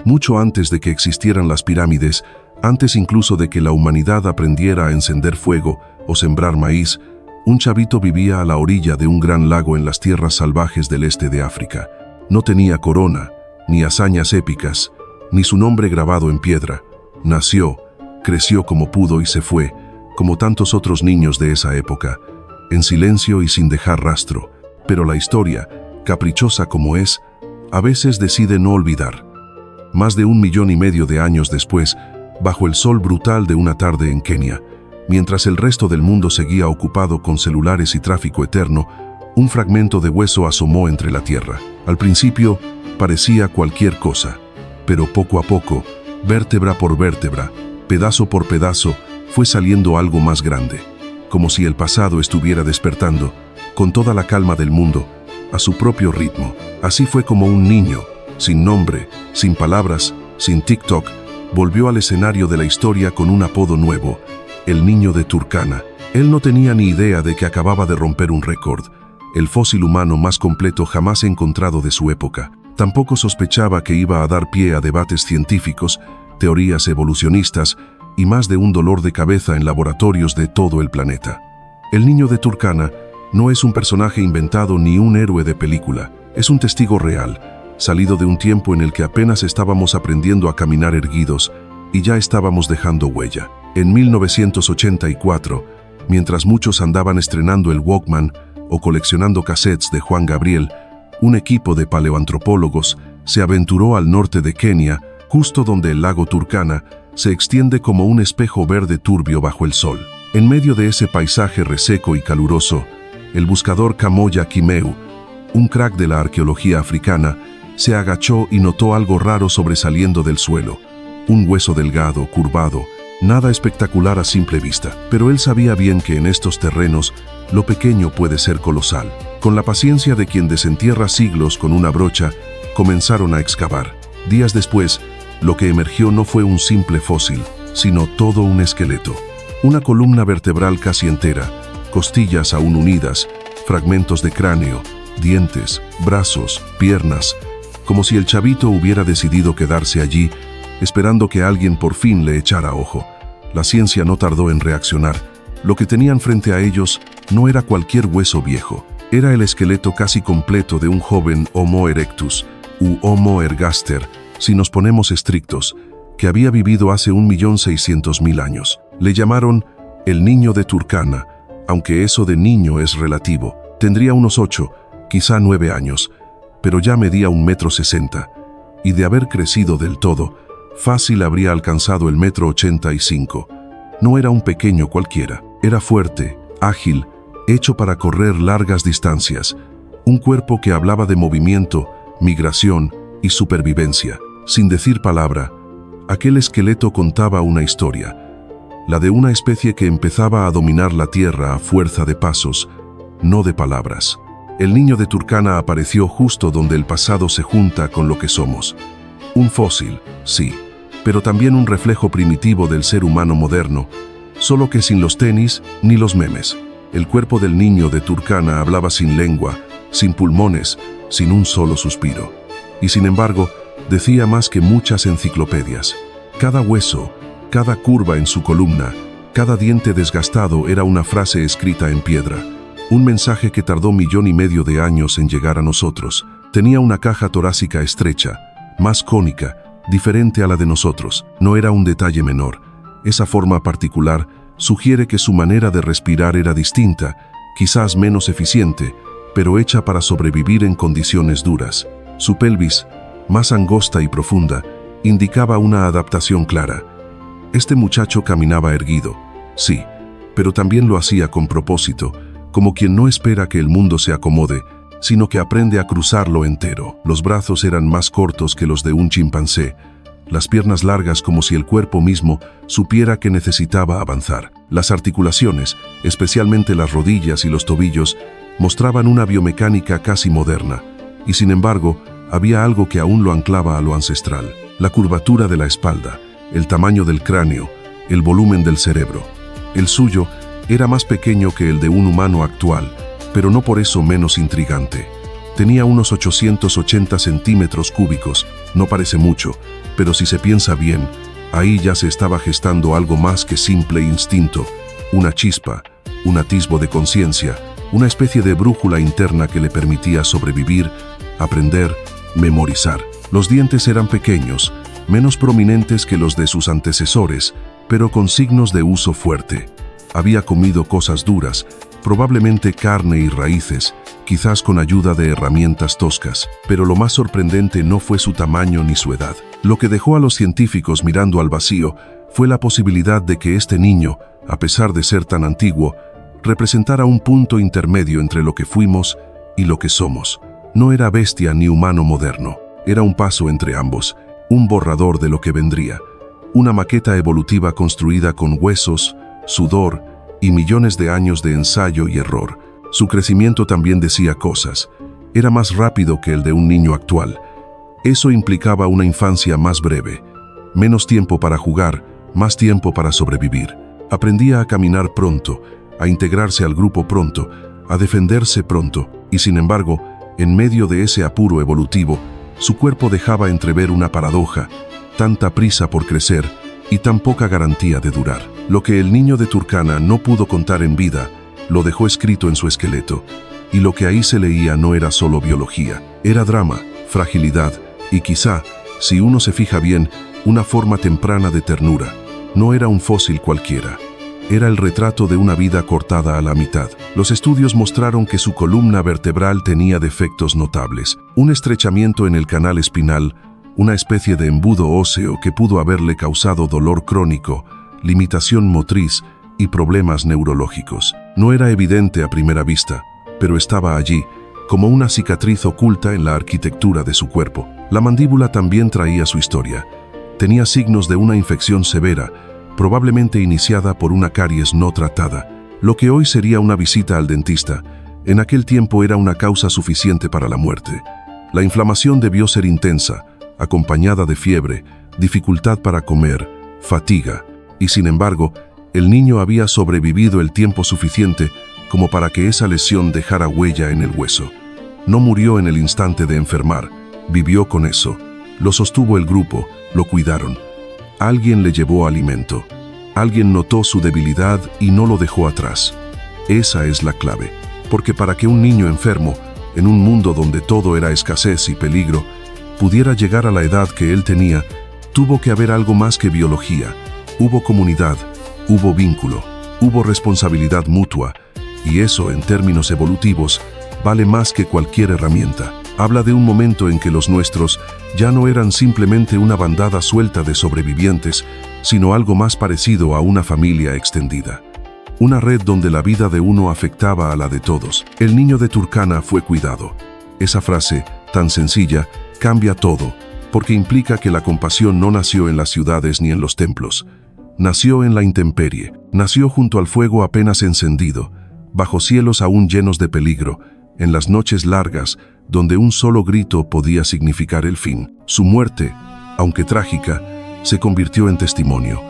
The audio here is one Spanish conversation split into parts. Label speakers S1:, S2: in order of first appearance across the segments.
S1: Mucho antes de que existieran las pirámides, antes incluso de que la humanidad aprendiera a encender fuego o sembrar maíz, un chavito vivía a la orilla de un gran lago en las tierras salvajes del este de África. No tenía corona, ni hazañas épicas, ni su nombre grabado en piedra. Nació, creció como pudo y se fue, como tantos otros niños de esa época, en silencio y sin dejar rastro. Pero la historia, caprichosa como es, a veces decide no olvidar. Más de 1,5 millones de años después, bajo el sol brutal de una tarde en Kenia, mientras el resto del mundo seguía ocupado con celulares y tráfico eterno, un fragmento de hueso asomó entre la tierra. Al principio, parecía cualquier cosa, pero poco a poco, vértebra por vértebra, pedazo por pedazo, fue saliendo algo más grande, como si el pasado estuviera despertando, con toda la calma del mundo, a su propio ritmo. Así fue como un niño, sin nombre, sin palabras, sin TikTok, volvió al escenario de la historia con un apodo nuevo, el niño de Turkana. Él no tenía ni idea de que acababa de romper un récord, el fósil humano más completo jamás encontrado de su época. Tampoco sospechaba que iba a dar pie a debates científicos, teorías evolucionistas y más de un dolor de cabeza en laboratorios de todo el planeta. El niño de Turkana no es un personaje inventado ni un héroe de película, es un testigo real, salido de un tiempo en el que apenas estábamos aprendiendo a caminar erguidos y ya estábamos dejando huella. En 1984, mientras muchos andaban estrenando el Walkman o coleccionando cassettes de Juan Gabriel, un equipo de paleoantropólogos se aventuró al norte de Kenia, justo donde el lago Turkana se extiende como un espejo verde turbio bajo el sol. En medio de ese paisaje reseco y caluroso, el buscador Kamoya Kimeu, un crack de la arqueología africana, se agachó y notó algo raro sobresaliendo del suelo. Un hueso delgado, curvado, nada espectacular a simple vista. Pero él sabía bien que en estos terrenos, lo pequeño puede ser colosal. Con la paciencia de quien desentierra siglos con una brocha, comenzaron a excavar. Días después, lo que emergió no fue un simple fósil, sino todo un esqueleto. Una columna vertebral casi entera, costillas aún unidas, fragmentos de cráneo, dientes, brazos, piernas, como si el chavito hubiera decidido quedarse allí, esperando que alguien por fin le echara ojo. La ciencia no tardó en reaccionar. Lo que tenían frente a ellos no era cualquier hueso viejo, era el esqueleto casi completo de un joven Homo erectus, u Homo ergaster, si nos ponemos estrictos, que había vivido hace 1.600.000 años. Le llamaron el niño de Turkana, aunque eso de niño es relativo. Tendría unos 8, quizá 9 años, pero ya medía 1,60 m, y de haber crecido del todo, fácil habría alcanzado el 1,85 m. No era un pequeño cualquiera, era fuerte, ágil, hecho para correr largas distancias, un cuerpo que hablaba de movimiento, migración y supervivencia. Sin decir palabra, aquel esqueleto contaba una historia, la de una especie que empezaba a dominar la tierra a fuerza de pasos, no de palabras. El niño de Turkana apareció justo donde el pasado se junta con lo que somos. Un fósil, sí, pero también un reflejo primitivo del ser humano moderno, solo que sin los tenis ni los memes. El cuerpo del niño de Turkana hablaba sin lengua, sin pulmones, sin un solo suspiro. Y sin embargo, decía más que muchas enciclopedias. Cada hueso, cada curva en su columna, cada diente desgastado era una frase escrita en piedra. Un mensaje que tardó 1,5 millones de años en llegar a nosotros. Tenía una caja torácica estrecha, más cónica, diferente a la de nosotros. No era un detalle menor. Esa forma particular sugiere que su manera de respirar era distinta, quizás menos eficiente, pero hecha para sobrevivir en condiciones duras. Su pelvis, más angosta y profunda, indicaba una adaptación clara. Este muchacho caminaba erguido, sí, pero también lo hacía con propósito, como quien no espera que el mundo se acomode, sino que aprende a cruzarlo entero. Los brazos eran más cortos que los de un chimpancé, las piernas largas como si el cuerpo mismo supiera que necesitaba avanzar. Las articulaciones, especialmente las rodillas y los tobillos, mostraban una biomecánica casi moderna, y sin embargo, había algo que aún lo anclaba a lo ancestral. La curvatura de la espalda, el tamaño del cráneo, el volumen del cerebro. El suyo era más pequeño que el de un humano actual, pero no por eso menos intrigante. Tenía unos 880 centímetros cúbicos, no parece mucho, Pero si se piensa bien, ahí ya se estaba gestando algo más que simple instinto, una chispa, un atisbo de conciencia, una especie de brújula interna que le permitía sobrevivir, aprender, memorizar. Los dientes eran pequeños, menos prominentes que los de sus antecesores, pero con signos de uso fuerte. Había comido cosas duras, probablemente carne y raíces, quizás con ayuda de herramientas toscas, pero lo más sorprendente no fue su tamaño ni su edad. Lo que dejó a los científicos mirando al vacío fue la posibilidad de que este niño, a pesar de ser tan antiguo, representara un punto intermedio entre lo que fuimos y lo que somos. No era bestia ni humano moderno, era un paso entre ambos, un borrador de lo que vendría, una maqueta evolutiva construida con huesos, sudor y millones de años de ensayo y error. Su crecimiento también decía cosas. Era más rápido que el de un niño actual. Eso implicaba una infancia más breve, menos tiempo para jugar, más tiempo para sobrevivir. Aprendía a caminar pronto, a integrarse al grupo pronto, a defenderse pronto, y sin embargo, en medio de ese apuro evolutivo, su cuerpo dejaba entrever una paradoja, tanta prisa por crecer y tan poca garantía de durar. Lo que el niño de Turkana no pudo contar en vida, lo dejó escrito en su esqueleto, y lo que ahí se leía no era solo biología, era drama, fragilidad y quizá, si uno se fija bien, una forma temprana de ternura. No era un fósil cualquiera. Era el retrato de una vida cortada a la mitad. Los estudios mostraron que su columna vertebral tenía defectos notables, un estrechamiento en el canal espinal, una especie de embudo óseo que pudo haberle causado dolor crónico, limitación motriz y problemas neurológicos. No era evidente a primera vista, pero estaba allí, como una cicatriz oculta en la arquitectura de su cuerpo. La mandíbula también traía su historia. Tenía signos de una infección severa, probablemente iniciada por una caries no tratada. Lo que hoy sería una visita al dentista, en aquel tiempo era una causa suficiente para la muerte. La inflamación debió ser intensa, acompañada de fiebre, dificultad para comer, fatiga, y sin embargo, el niño había sobrevivido el tiempo suficiente como para que esa lesión dejara huella en el hueso. No murió en el instante de enfermar, vivió con eso. Lo sostuvo el grupo, lo cuidaron. Alguien le llevó alimento. Alguien notó su debilidad y no lo dejó atrás. Esa es la clave, porque para que un niño enfermo, en un mundo donde todo era escasez y peligro, pudiera llegar a la edad que él tenía, tuvo que haber algo más que biología. Hubo comunidad, hubo vínculo, hubo responsabilidad mutua, y eso, en términos evolutivos, vale más que cualquier herramienta. Habla de un momento en que los nuestros ya no eran simplemente una bandada suelta de sobrevivientes, sino algo más parecido a una familia extendida. Una red donde la vida de uno afectaba a la de todos. El niño de Turkana fue cuidado. Esa frase, tan sencilla, cambia todo, porque implica que la compasión no nació en las ciudades ni en los templos. Nació en la intemperie, nació junto al fuego apenas encendido, bajo cielos aún llenos de peligro, en las noches largas, donde un solo grito podía significar el fin. Su muerte, aunque trágica, se convirtió en testimonio,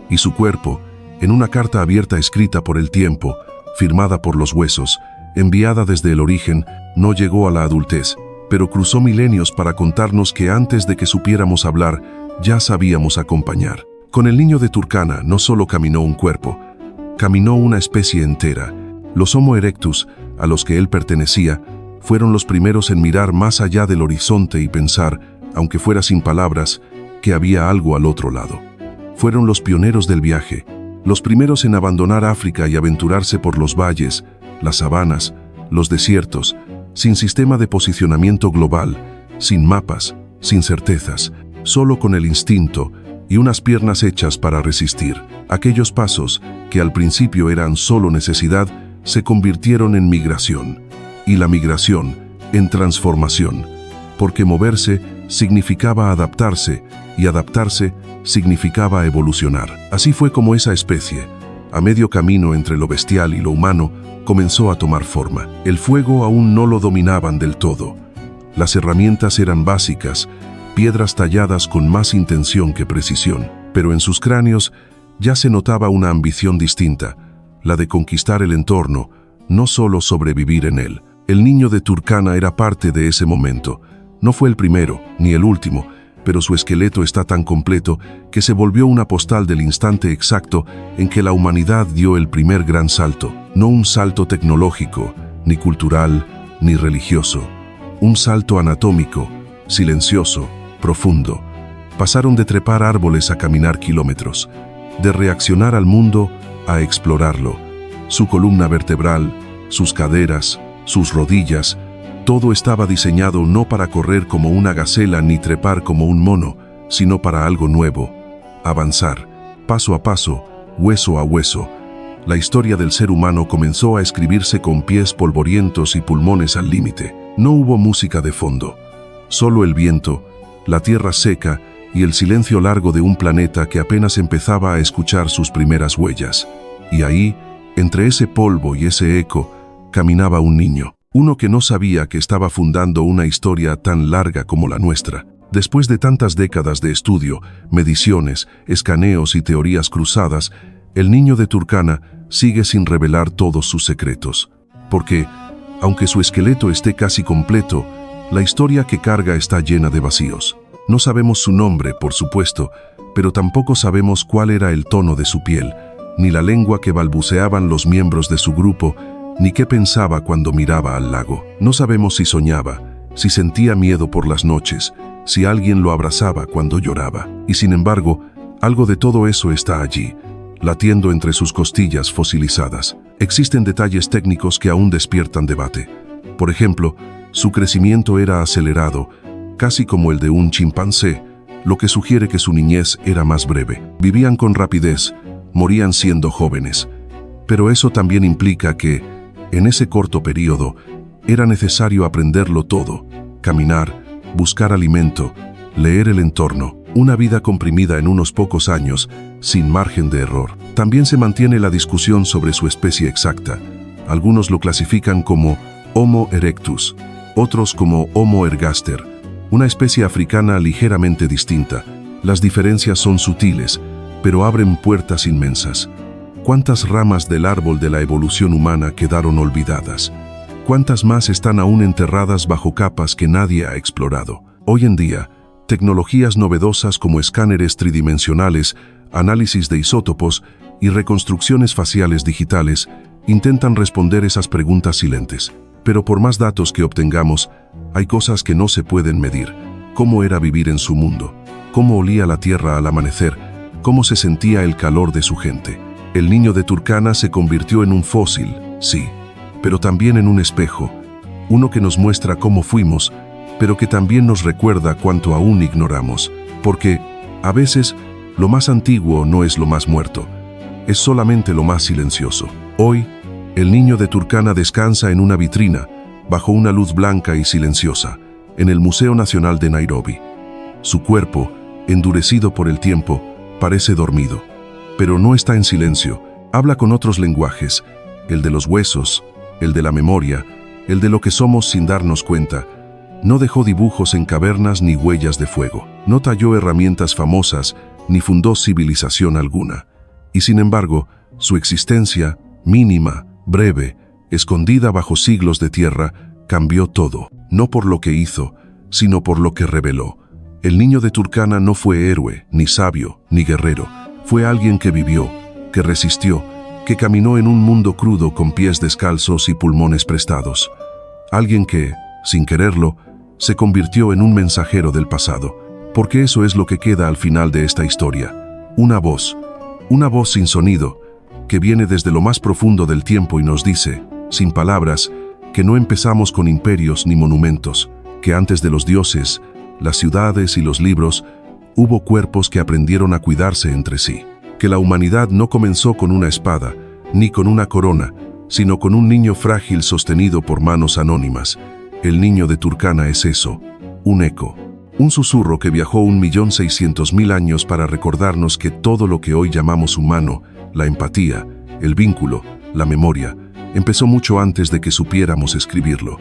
S1: y su cuerpo, en una carta abierta escrita por el tiempo, firmada por los huesos, enviada desde el origen, no llegó a la adultez, pero cruzó milenios para contarnos que antes de que supiéramos hablar, ya sabíamos acompañar. Con el niño de Turkana no solo caminó un cuerpo, caminó una especie entera. Los Homo erectus, a los que él pertenecía, fueron los primeros en mirar más allá del horizonte y pensar, aunque fuera sin palabras, que había algo al otro lado. Fueron los pioneros del viaje, los primeros en abandonar África y aventurarse por los valles, las sabanas, los desiertos, sin sistema de posicionamiento global, sin mapas, sin certezas, solo con el instinto y unas piernas hechas para resistir. Aquellos pasos, que al principio eran solo necesidad, se convirtieron en migración, y la migración en transformación, porque moverse significaba adaptarse, y adaptarse significaba evolucionar. Así fue como esa especie, a medio camino entre lo bestial y lo humano, comenzó a tomar forma. El fuego aún no lo dominaban del todo. Las herramientas eran básicas, piedras talladas con más intención que precisión, pero en sus cráneos ya se notaba una ambición distinta, la de conquistar el entorno, no solo sobrevivir en él. El niño de Turkana era parte de ese momento. No fue el primero, ni el último, pero su esqueleto está tan completo que se volvió una postal del instante exacto en que la humanidad dio el primer gran salto. No un salto tecnológico, ni cultural, ni religioso. Un salto anatómico, silencioso, profundo. Pasaron de trepar árboles a caminar kilómetros, de reaccionar al mundo a explorarlo. Su columna vertebral, sus caderas, sus rodillas, todo estaba diseñado no para correr como una gacela ni trepar como un mono, sino para algo nuevo, avanzar, paso a paso, hueso a hueso. La historia del ser humano comenzó a escribirse con pies polvorientos y pulmones al límite. No hubo música de fondo, solo el viento, la tierra seca y el silencio largo de un planeta que apenas empezaba a escuchar sus primeras huellas. Y ahí, entre ese polvo y ese eco, caminaba un niño. Uno que no sabía que estaba fundando una historia tan larga como la nuestra. Después de tantas décadas de estudio, mediciones, escaneos y teorías cruzadas, el niño de Turkana sigue sin revelar todos sus secretos. Porque, aunque su esqueleto esté casi completo, la historia que carga está llena de vacíos. No sabemos su nombre, por supuesto, pero tampoco sabemos cuál era el tono de su piel, ni la lengua que balbuceaban los miembros de su grupo, ni qué pensaba cuando miraba al lago. No sabemos si soñaba, si sentía miedo por las noches, si alguien lo abrazaba cuando lloraba. Y sin embargo, algo de todo eso está allí, latiendo entre sus costillas fosilizadas. Existen detalles técnicos que aún despiertan debate. Por ejemplo, su crecimiento era acelerado, casi como el de un chimpancé, lo que sugiere que su niñez era más breve. Vivían con rapidez, morían siendo jóvenes. Pero eso también implica que, en ese corto periodo, era necesario aprenderlo todo: caminar, buscar alimento, leer el entorno, una vida comprimida en unos pocos años, sin margen de error. También se mantiene la discusión sobre su especie exacta. Algunos lo clasifican como Homo erectus, otros como Homo ergaster, una especie africana ligeramente distinta. Las diferencias son sutiles, pero abren puertas inmensas. ¿Cuántas ramas del árbol de la evolución humana quedaron olvidadas? ¿Cuántas más están aún enterradas bajo capas que nadie ha explorado? Hoy en día, tecnologías novedosas como escáneres tridimensionales, análisis de isótopos y reconstrucciones faciales digitales intentan responder esas preguntas silentes. Pero por más datos que obtengamos, hay cosas que no se pueden medir. ¿Cómo era vivir en su mundo? ¿Cómo olía la tierra al amanecer? ¿Cómo se sentía el calor de su gente? El niño de Turkana se convirtió en un fósil, sí, pero también en un espejo, uno que nos muestra cómo fuimos, pero que también nos recuerda cuánto aún ignoramos, porque, a veces, lo más antiguo no es lo más muerto, es solamente lo más silencioso. Hoy, el niño de Turkana descansa en una vitrina, bajo una luz blanca y silenciosa, en el Museo Nacional de Nairobi. Su cuerpo, endurecido por el tiempo, parece dormido. Pero no está en silencio, habla con otros lenguajes, el de los huesos, el de la memoria, el de lo que somos sin darnos cuenta. No dejó dibujos en cavernas ni huellas de fuego, no talló herramientas famosas, ni fundó civilización alguna. Y sin embargo, su existencia, mínima, breve, escondida bajo siglos de tierra, cambió todo, no por lo que hizo, sino por lo que reveló. El niño de Turkana no fue héroe, ni sabio, ni guerrero. Fue alguien que vivió, que resistió, que caminó en un mundo crudo con pies descalzos y pulmones prestados. Alguien que, sin quererlo, se convirtió en un mensajero del pasado, porque eso es lo que queda al final de esta historia. Una voz sin sonido, que viene desde lo más profundo del tiempo y nos dice, sin palabras, que no empezamos con imperios ni monumentos, que antes de los dioses, las ciudades y los libros, hubo cuerpos que aprendieron a cuidarse entre sí, que la humanidad no comenzó con una espada, ni con una corona, sino con un niño frágil sostenido por manos anónimas. El niño de Turkana es eso, un eco, un susurro que viajó 1.600.000 años para recordarnos que todo lo que hoy llamamos humano, la empatía, el vínculo, la memoria, empezó mucho antes de que supiéramos escribirlo.